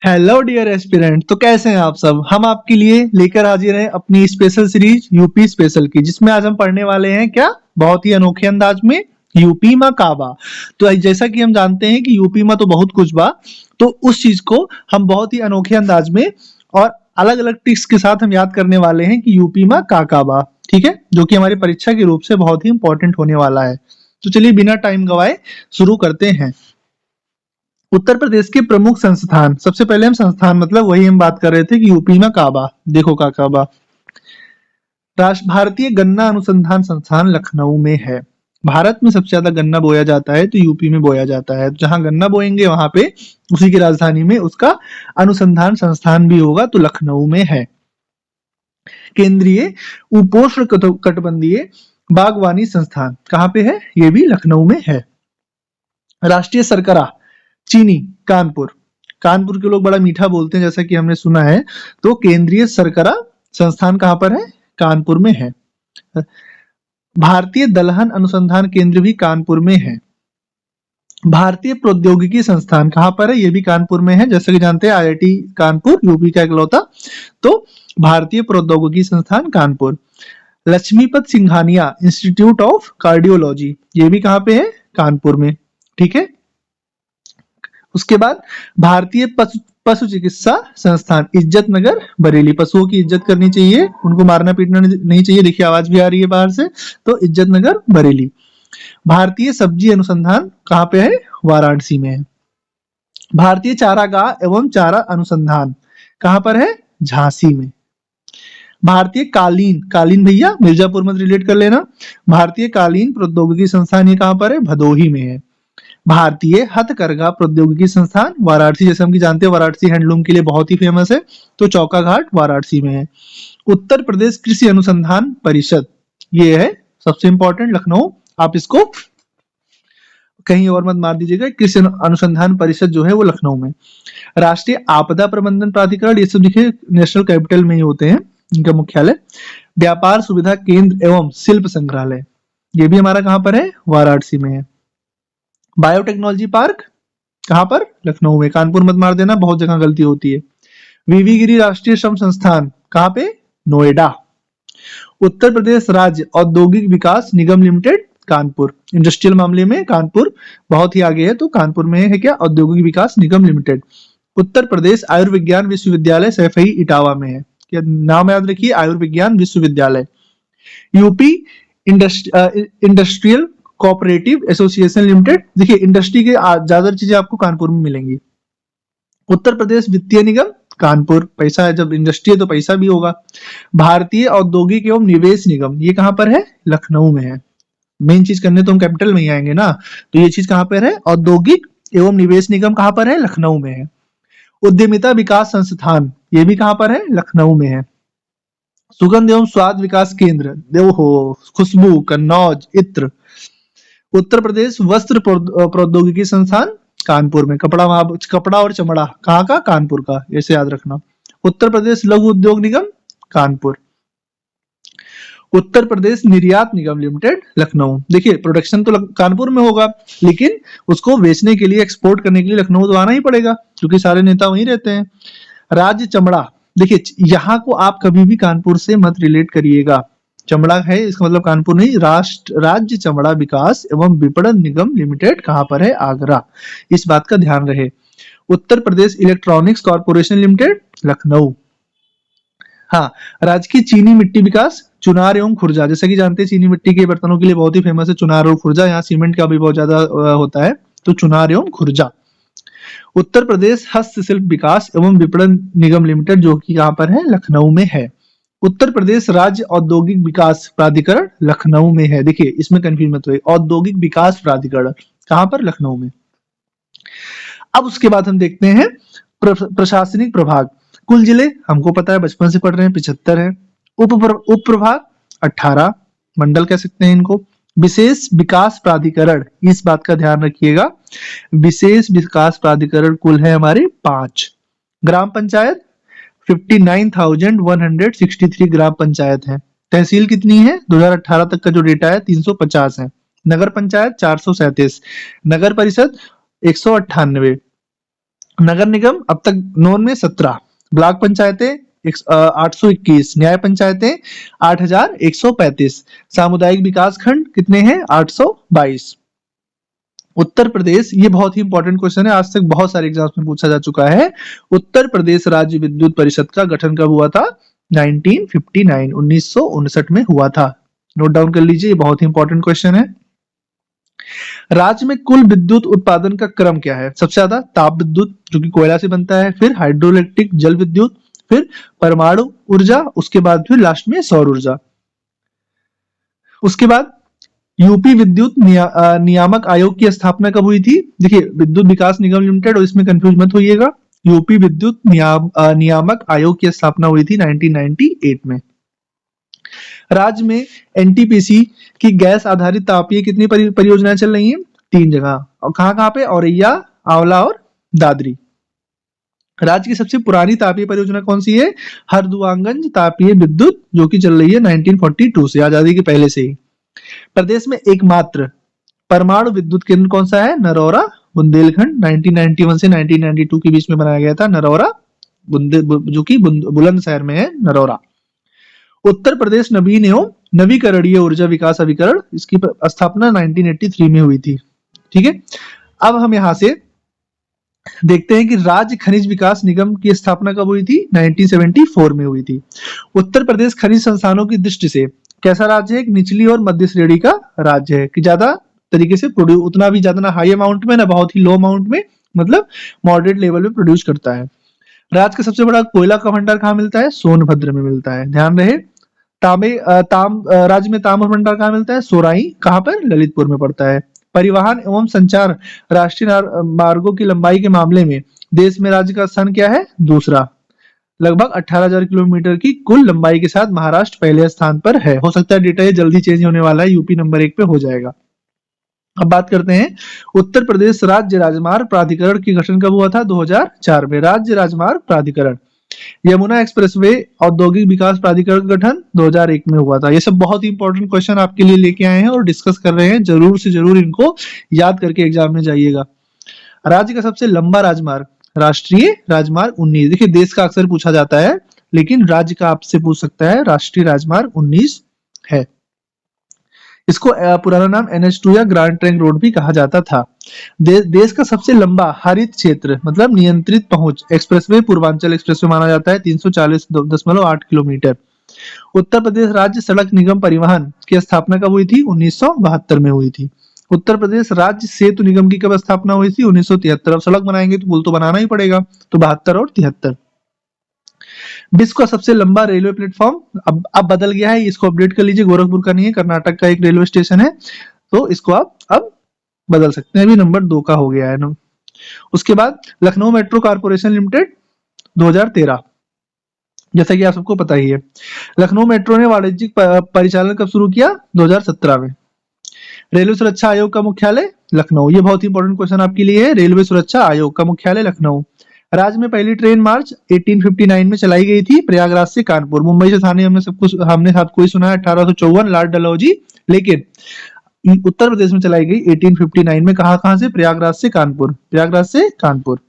Hello dear aspirant. तो कैसे हैं आप सब। हम आपके लिए लेकर हाजिर हैं अपनी स्पेशल सीरीज यूपी स्पेशल की, जिसमें आज हम पढ़ने वाले हैं क्या, बहुत ही अनोखे अंदाज में यूपी माँ काबा। तो जैसा कि हम जानते हैं कि यूपी माँ तो बहुत कुछ बा, तो उस चीज को हम बहुत ही अनोखे अंदाज में और अलग अलग ट्रिक्स के साथ हम याद करने वाले हैं कि यूपी माँ का काबा, ठीक है, जो कि हमारी परीक्षा के रूप से बहुत ही इंपॉर्टेंट होने वाला है। तो चलिए बिना टाइम गवाए शुरू करते हैं। उत्तर प्रदेश के प्रमुख संस्थान, सबसे पहले हम संस्थान मतलब वही हम बात कर रहे थे कि यूपी में काबा, देखो का काबा। राष्ट्र भारतीय गन्ना अनुसंधान संस्थान लखनऊ में है। भारत में सबसे ज्यादा गन्ना बोया जाता है तो यूपी में बोया जाता है। जहां गन्ना बोएंगे वहां पे उसी की राजधानी में उसका अनुसंधान संस्थान भी होगा, तो लखनऊ में है। केंद्रीय उपोष्ण कटिबंधीय बागवानी संस्थान कहाँ पे है, ये भी लखनऊ में है। राष्ट्रीय शर्करा चीनी कानपुर, कानपुर के लोग बड़ा मीठा बोलते हैं जैसा कि हमने सुना है, तो केंद्रीय शर्करा संस्थान कहां पर है, कानपुर में है। भारतीय दलहन अनुसंधान केंद्र भी कानपुर में है। भारतीय प्रौद्योगिकी संस्थान कहां पर है, ये भी कानपुर में है। जैसे कि जानते हैं आईआईटी कानपुर यूपी का इकलौता, तो भारतीय प्रौद्योगिकी संस्थान Kanpur. Lakshmipat Singhania institute of cardiology, ये भी कहां पे है, कानपुर में, ठीक है। उसके बाद भारतीय पशु चिकित्सा संस्थान इज्जत नगर बरेली, पशुओं की इज्जत करनी चाहिए, उनको मारना पीटना नहीं चाहिए। देखिए आवाज भी आ रही है बाहर से, तो इज्जत नगर बरेली। भारतीय सब्जी अनुसंधान कहाँ पे है, वाराणसी में है। भारतीय चारागाह एवं चारा अनुसंधान कहाँ पर है, झांसी में। भारतीय कालीन, कालीन भैया मिर्जापुर में रिलेट कर लेना। भारतीय कालीन प्रौद्योगिकी संस्थान ये कहाँ पर है, भदोही में है। भारतीय हथकरघा प्रौद्योगिकी संस्थान वाराणसी, जैसे हम जानते हैं वाराणसी हैंडलूम के लिए बहुत ही फेमस है, तो चौका घाट वाराणसी में है। उत्तर प्रदेश कृषि अनुसंधान परिषद, ये है सबसे इंपॉर्टेंट, लखनऊ। आप इसको कहीं और मत मार दीजिएगा, कृषि अनुसंधान परिषद जो है वो लखनऊ में। राष्ट्रीय आपदा प्रबंधन प्राधिकरण, ये सब देखिए नेशनल कैपिटल में ही होते हैं, इनका मुख्यालय। व्यापार सुविधा केंद्र एवं शिल्प संग्रहालय, ये भी हमारा कहां पर है, वाराणसी में है। बायोटेक्नोलॉजी पार्क कहां पर, लखनऊ में, कानपुर मत मार देना, बहुत जगह गलती होती है। वीवी गिरी राष्ट्रीय श्रम संस्थान कहां पे, नोएडा। उत्तर प्रदेश राज्य औद्योगिक विकास निगम लिमिटेड कानपुर, इंडस्ट्रियल मामले में कानपुर बहुत ही आगे है, तो कानपुर में है क्या, औद्योगिक विकास निगम लिमिटेड। उत्तर प्रदेश आयुर्विज्ञान विश्वविद्यालय सैफई इटावा में है, क्या नाम याद रखिए, आयुर्विज्ञान विश्वविद्यालय। UP industrial cooperative association limited, देखिए इंडस्ट्री के ज्यादा चीजें आपको कानपुर में मिलेंगी। उत्तर प्रदेश वित्तीय निगम कानपुर, पैसा है, जब इंडस्ट्री है तो पैसा भी होगा। भारतीय औद्योगिक एवं निवेश निगम, ये कहां पर है, लखनऊ में है। मेन चीज करने तो हम कैपिटल में ही आएंगे ना, तो ये चीज कहां पर है, औद्योगिक एवं निवेश निगम कहां पर है, लखनऊ में है। उद्यमिता विकास संस्थान, ये भी कहां पर है, लखनऊ में है। सुगंध एवं स्वाद विकास केंद्र, देखो खुशबू, कन्नौज, इत्र। उत्तर प्रदेश वस्त्र प्रौद्योगिकी संस्थान कानपुर में, कपड़ा और चमड़ा कहाँ का, कानपुर का, ऐसे याद रखना। उत्तर प्रदेश लघु उद्योग निगम कानपुर। उत्तर प्रदेश निर्यात निगम लिमिटेड लखनऊ, देखिए प्रोडक्शन तो कानपुर में होगा, लेकिन उसको बेचने के लिए, एक्सपोर्ट करने के लिए लखनऊ तो आना ही पड़ेगा, क्योंकि सारे नेता वहीं रहते हैं। राज्य चमड़ा, देखिए यहाँ को आप कभी भी कानपुर से मत रिलेट करिएगा, चमड़ा है इसका मतलब कानपुर नहीं, राज्य चमड़ा विकास एवं विपणन निगम लिमिटेड कहां पर है, आगरा, इस बात का ध्यान रहे। Uttar Pradesh electronics corporation limited Lucknow. हाँ, राजकीय चीनी मिट्टी विकास चुनार एवं खुर्जा, जैसे कि जानते हैं चीनी मिट्टी के बर्तनों के लिए बहुत ही फेमस है चुनार और खुर्जा, यहाँ सीमेंट का भी बहुत ज्यादा होता है, तो चुनार एवं खुर्जा। उत्तर प्रदेश हस्तशिल्प विकास एवं विपणन निगम लिमिटेड, जो कि यहाँ पर है, लखनऊ में है। उत्तर प्रदेश राज्य औद्योगिक विकास प्राधिकरण लखनऊ में है, देखिए इसमें कंफ्यूज मत होइए, औद्योगिक विकास प्राधिकरण कहां पर, लखनऊ में। अब उसके बाद हम देखते हैं प्रशासनिक प्रभाग। कुल जिले हमको पता है, बचपन से पढ़ रहे हैं, 75 है। उप प्रभाग 18, मंडल कह सकते हैं इनको। विशेष विकास प्राधिकरण, इस बात का ध्यान रखिएगा, विशेष विकास प्राधिकरण कुल है हमारे 5। ग्राम पंचायत 59,163 ग्राम पंचायत है। तहसील कितनी है, 2018 तक का जो डेटा है 350 है। नगर पंचायत 437, नगर परिषद 198, नगर निगम अब तक नोन में 17, ब्लॉक पंचायतें 821, न्याय पंचायतें 8135, सामुदायिक विकास खंड कितने हैं 822। उत्तर प्रदेश, ये बहुत ही इंपॉर्टेंट क्वेश्चन है, आज तक बहुत सारे एग्जाम्स में पूछा जा चुका है। उत्तर प्रदेश राज्य विद्युत परिषद का गठन कब हुआ था? 1959, 1959 में हुआ था। नोट डाउन कर लीजिए, ये बहुत ही इंपॉर्टेंट क्वेश्चन है। राज्य में कुल विद्युत उत्पादन का क्रम क्या है? सबसे ज्यादा ताप विद्युत जो कि कोयला से बनता है, फिर हाइड्रोइलेक्ट्रिक जल विद्युत, फिर परमाणु ऊर्जा, उसके बाद फिर लास्ट में सौर ऊर्जा। उसके बाद यूपी विद्युत नियामक आयोग की स्थापना कब हुई थी? देखिए, विद्युत विकास निगम लिमिटेड, और इसमें कंफ्यूज मत होइएगा। यूपी विद्युत नियामक आयोग की स्थापना हुई थी 1998 में। राज्य में एनटीपीसी की गैस आधारित तापीय कितनी परियोजनाएं चल रही हैं? 3 जगह, और कहाँ पे? औरैया, आंवला और दादरी। राज्य की सबसे पुरानी तापीय परियोजना कौन सी है? हरदुआंगंज तापीय विद्युत, जो कि चल रही है 1942 से, आजादी के पहले से ही। प्रदेश में एकमात्र परमाणु विद्युत केंद्र कौन सा है? नरौरा, बुंदेलखंड। 1991 से 1992 के बीच में बनाया गया था नरौरा, जो कि बुलंदशहर में है नरौरा। उत्तर प्रदेश नवीन एवं नवीकरणीय ऊर्जा विकास अभिकरण, इसकी स्थापना 1983 में हुई थी। ठीक है, अब हम यहां से देखते हैं कि राज्य खनिज विकास निगम की स्थापना कब हुई थी? 1974 में हुई थी। उत्तर प्रदेश खनिज संस्थानों की दृष्टि से कैसा राज्य है? एक निचली और मध्य श्रेणी का राज्य है, कि ज्यादा तरीके से प्रोड्यूस, उतना भी ज्यादा ना हाई अमाउंट में ना बहुत ही लो अमाउंट में, मतलब मॉडरेट लेवल में प्रोड्यूस करता है। राज्य का सबसे बड़ा कोयला का भंडार कहाँ मिलता है? सोनभद्र में मिलता है, ध्यान रहे। राज्य में तांबा भंडार कहाँ मिलता है? सोराई, कहाँ पर? ललितपुर में पड़ता है। परिवहन एवं संचार राष्ट्रीय मार्गों की लंबाई के मामले में देश में राज्य का स्थान क्या है? दूसरा। लगभग 18,000 किलोमीटर की कुल लंबाई के साथ महाराष्ट्र पहले स्थान पर है। हो सकता है डेटा ये जल्दी चेंज होने वाला है, यूपी नंबर 1 पे हो जाएगा। अब बात करते हैं उत्तर प्रदेश राज्य राजमार्ग प्राधिकरण की गठन कब हुआ था? 2004 में। राज्य राजमार्ग प्राधिकरण। यमुना एक्सप्रेसवे औद्योगिक विकास प्राधिकरण का गठन 2001 में हुआ था। ये सब बहुत ही इंपॉर्टेंट क्वेश्चन आपके लिए लेके आए हैं और डिस्कस कर रहे हैं, जरूर से जरूर इनको याद करके एग्जाम में जाइएगा। राज्य का सबसे लंबा राजमार्ग, राष्ट्रीय राजमार्ग 19। देखिए, देश का अक्सर पूछा जाता है, लेकिन राज्य का आपसे पूछ सकता है। राष्ट्रीय राजमार्ग 19 है। इसको पुराना नाम NH2 या ग्रैंड ट्रंक रोड भी कहा जाता था। देश का सबसे लंबा हरित क्षेत्र, मतलब नियंत्रित पहुंच एक्सप्रेसवे पूर्वांचल एक्सप्रेसवे माना जाता है, 340.8 किलोमीटर। उत्तर प्रदेश राज्य सड़क निगम परिवहन की स्थापना कब हुई थी? 1972 में हुई थी। उत्तर प्रदेश राज्य सेतु निगम की कब स्थापना हुई थी? 1973। अब सड़क बनाएंगे तो पुल तो बनाना ही पड़ेगा, तो 72 और 73। विश्व का सबसे लंबा रेलवे प्लेटफॉर्म अब बदल गया है, इसको अपडेट कर लीजिए। गोरखपुर का नहीं है, कर्नाटक का एक रेलवे स्टेशन है, तो इसको आप अब बदल सकते हैं, अभी नंबर 2 का हो गया है ना। उसके बाद लखनऊ मेट्रो कॉर्पोरेशन लिमिटेड 2013, जैसा कि आप सबको पता ही है। लखनऊ मेट्रो ने वाणिज्यिक परिचालन कब शुरू किया? 2017 में। रेलवे सुरक्षा आयोग का मुख्यालय लखनऊ, ये बहुत ही इंपॉर्टेंट क्वेश्चन आपके लिए है। रेलवे सुरक्षा आयोग का मुख्यालय लखनऊ। राज्य में पहली ट्रेन मार्च 1859 में चलाई गई थी, प्रयागराज से कानपुर। मुंबई से थाने हमने सबको ही सुना है 1854, लॉर्ड डलहौजी। लेकिन उत्तर प्रदेश में चलाई गई 1859 में। कहां से? प्रयागराज से कानपुर, प्रयागराज से कानपुर।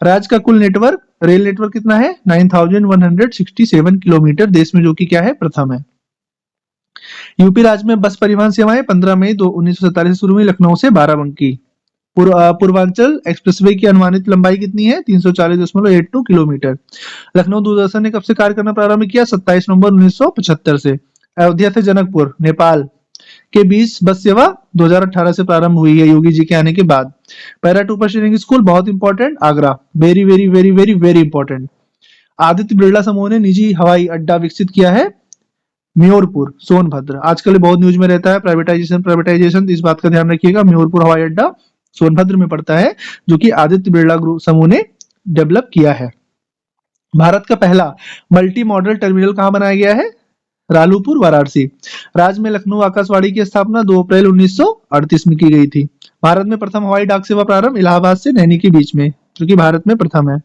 राज्य का कुल नेटवर्क, रेल नेटवर्क कितना है? 9167 किलोमीटर, देश में, जो कि क्या है? प्रथम है। यूपी राज्य में बस परिवहन सेवाएं 15 मई 1947 से शुरू हुई, लखनऊ से बाराबंकी। पूर्वांचल एक्सप्रेसवे की अनुमानित लंबाई कितनी है? 340.82 किलोमीटर। लखनऊ दूरदर्शन ने कब से कार्य करना प्रारंभ किया? 27 नवंबर 1975 से। अयोध्या से जनकपुर, नेपाल के बीच बस सेवा 2018 से प्रारंभ हुई है, योगी जी के आने के बाद। पैरा टूपर ट्रेनिंग स्कूल, बहुत important, Agra, very very very very very important. Aditya Birla समूह ने निजी हवाई अड्डा विकसित किया है, म्योरपुर, सोनभद्र। आजकल बहुत न्यूज में रहता है प्राइवेटाइजेशन, तो इस बात का ध्यान रखिएगा, म्योरपुर हवाई अड्डा सोनभद्र में पड़ता है, जो कि आदित्य बिरला ग्रुप समूह ने डेवलप किया है। भारत का पहला मल्टी मॉडल टर्मिनल कहां बनाया गया है? रालूपुर, वाराणसी। राज्य में लखनऊ आकाशवाणी की स्थापना 2 अप्रैल 1938 में की गई थी। भारत में प्रथम हवाई डाक सेवा प्रारंभ इलाहाबाद से नैनी के बीच में, जो कि भारत में प्रथम है।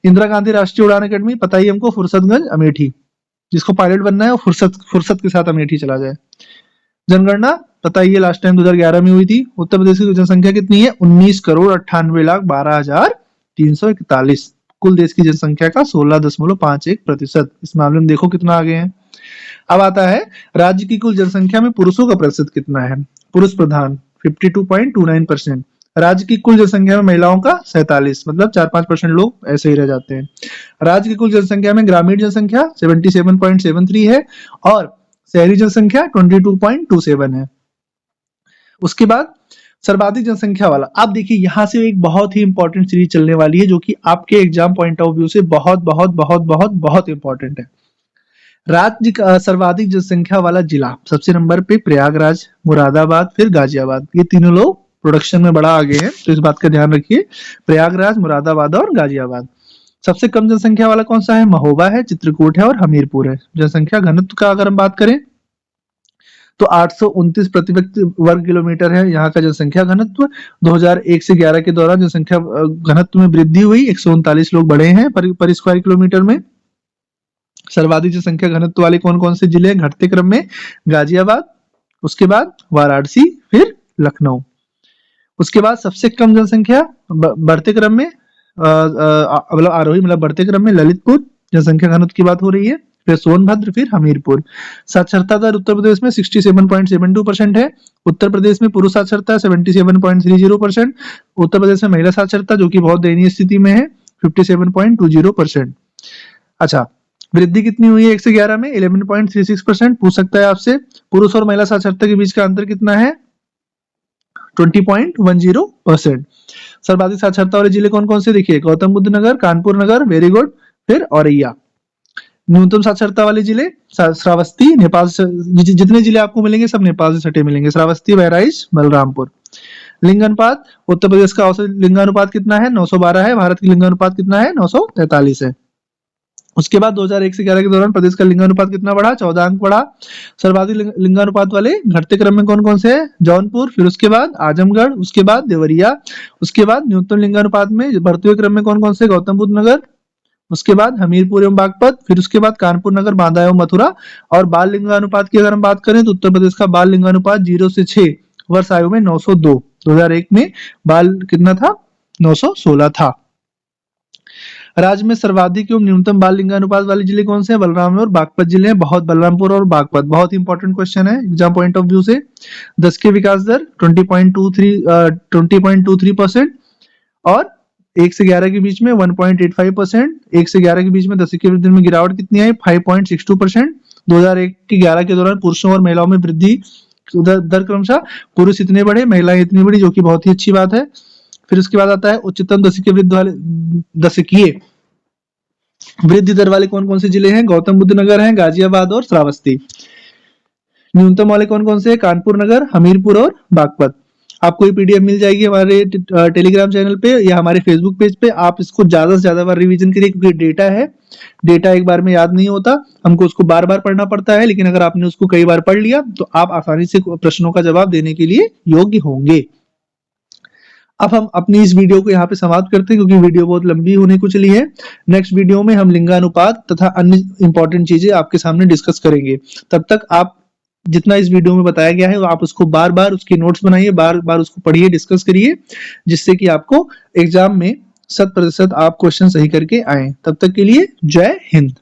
इंदिरा गांधी राष्ट्रीय उड़ान अकेडमी, पता ही हमको, फुर्सतगंज, अमेठी। जिसको पायलट बनना है वो फुर्सत के साथ अमेठी चला जाए। जनगणना पता ही है, लास्ट टाइम 2011 में हुई थी। उत्तर प्रदेश की जनसंख्या कितनी है? 19,98,12,12 341। कुल देश की जनसंख्या का 16.51%। इस मामले में देखो कितना आगे हैं। अब आता है राज्य की कुल जनसंख्या में पुरुषों का प्रतिशत कितना है। पुरुष प्रधान 52.29%। राज्य की कुल जनसंख्या में महिलाओं का 47, मतलब 4-5% लोग ऐसे ही रह जाते हैं। राज्य की कुल जनसंख्या में ग्रामीण जनसंख्या 77.73 है और शहरी जनसंख्या 22.27 है। उसके बाद सर्वाधिक जनसंख्या वाला, आप देखिए यहां से एक बहुत ही इंपॉर्टेंट सीरीज चलने वाली है जो कि आपके एग्जाम पॉइंट ऑफ व्यू से बहुत बहुत बहुत बहुत बहुत इंपॉर्टेंट है। राज्य का सर्वाधिक जनसंख्या वाला जिला, सबसे नंबर पे प्रयागराज, मुरादाबाद, फिर गाजियाबाद। ये तीनों लोग प्रोडक्शन में बड़ा आगे हैं, तो इस बात का ध्यान रखिए। प्रयागराज, मुरादाबाद और गाजियाबाद। सबसे कम जनसंख्या वाला कौन सा है? महोबा है, चित्रकूट है और हमीरपुर है। जनसंख्या घनत्व का अगर हम बात करें तो 829 प्रति व्यक्ति वर्ग किलोमीटर है यहाँ का जनसंख्या घनत्व। 2001 से 11 के दौरान जनसंख्या घनत्व में वृद्धि हुई, 139 लोग बढ़े हैं पर स्क्वायर किलोमीटर में। सर्वाधिक जनसंख्या घनत्व वाले कौन कौन से जिले हैं घटते क्रम में? गाजियाबाद, उसके बाद वाराणसी, फिर लखनऊ। उसके बाद सबसे कम जनसंख्या बढ़ते क्रम में मतलब आरोही मतलब बढ़ते क्रम में ललितपुर, जनसंख्या घनत्व की बात हो रही है, फिर सोनभद्र, फिर हमीरपुर। साक्षरता दर उत्तर प्रदेश में 67.72% है। उत्तर प्रदेश में पुरुष साक्षरता 77.30%। उत्तर प्रदेश में महिला साक्षरता जो कि बहुत दयनीय स्थिति में है 57.20%। अच्छा, वृद्धि कितनी हुई है 1 से 11 में? 11.36%। पूछ सकता है आपसे पुरुष और महिला साक्षरता के बीच का अंतर कितना है? 20.10%। सर्वाधिक साक्षरता वाले जिले कौन कौन से? देखिए गौतम बुद्ध नगर, कानपुर नगर, वेरी गुड, फिर औरैया। न्यूनतम साक्षरता वाले जिले श्रावस्ती, नेपाल से जितने जिले आपको मिलेंगे सब नेपाल से सटे मिलेंगे। श्रावस्ती, बहराइच, बलरामपुर। लिंगानुपात, उत्तर प्रदेश का औसत लिंगानुपात कितना है? 912 है। भारत की लिंगानुपात कितना है? 943 है। उसके बाद 2001 से 11 के दौरान प्रदेश का लिंगानुपात कितना बढ़ा? 14 अंक बढ़ा। सर्वाधिक लिंगानुपात वाले घटते क्रम में कौन कौन से हैं? जौनपुर, फिर उसके बाद आजमगढ़, उसके बाद देवरिया। उसके बाद न्यूनतम लिंगानुपात में बढ़ते हुए क्रम में कौन कौन से? गौतम बुद्ध नगर, उसके बाद हमीरपुर एवं बागपत, फिर उसके बाद कानपुर नगर, बांदा एवं मथुरा। और बाल लिंगानुपात की अगर हम बात करें तो उत्तर प्रदेश का बाल लिंगानुपात 0 से 6 वर्ष आयु में 902। 2001 में बाल कितना था? 916 था। राज्य में सर्वाधिक एवं न्यूनतम बाल लिंगानुपात वाले जिले कौन से हैं? बलराम और बागपत जिले हैं। बहुत बलरामपुर और बागपत बहुत इंपॉर्टेंट क्वेश्चन है एग्जाम पॉइंट ऑफ व्यू से। 10 के विकास दर 20.23% और 1 से 11 के बीच में 1.85%। 1 से 11 के बीच में 10 के वृद्धि में गिरावट कितनी आई? 5.62%। 2001 के 11 के दौरान पुरुषों और महिलाओं में वृद्धि दर क्रमशः पुरुष इतने बढ़े, महिलाएं इतनी बढ़ी, जो कि बहुत ही अच्छी बात है। फिर उसके बाद आता है उच्चतम दशकीय वृद्धि दर वाले कौन कौन से जिले हैं? गौतम बुद्ध नगर है, गाजियाबाद और श्रावस्ती। न्यूनतम वाले कौन कौन से हैं? कानपुर नगर, हमीरपुर और बागपत। आपको ये पीडीएफ मिल जाएगी हमारे टेलीग्राम चैनल पे या हमारे फेसबुक पेज पे। आप इसको ज्यादा से ज्यादा बार रिवीजन करिए क्योंकि डेटा है, डेटा एक बार में याद नहीं होता, हमको उसको बार बार पढ़ना पड़ता है। लेकिन अगर आपने उसको कई बार पढ़ लिया तो आप आसानी से प्रश्नों का जवाब देने के लिए योग्य होंगे। अब हम अपनी इस वीडियो को यहाँ पे समाप्त करते हैं क्योंकि वीडियो बहुत लंबी होने को चली है। नेक्स्ट वीडियो में हम लिंगानुपात तथा अन्य इंपॉर्टेंट चीजें आपके सामने डिस्कस करेंगे। तब तक आप जितना इस वीडियो में बताया गया है आप उसको बार बार उसके नोट्स बनाइए, बार बार उसको पढ़िए, डिस्कस करिए, जिससे कि आपको एग्जाम में 100% आप क्वेश्चन सही करके आए। तब तक के लिए जय हिंद।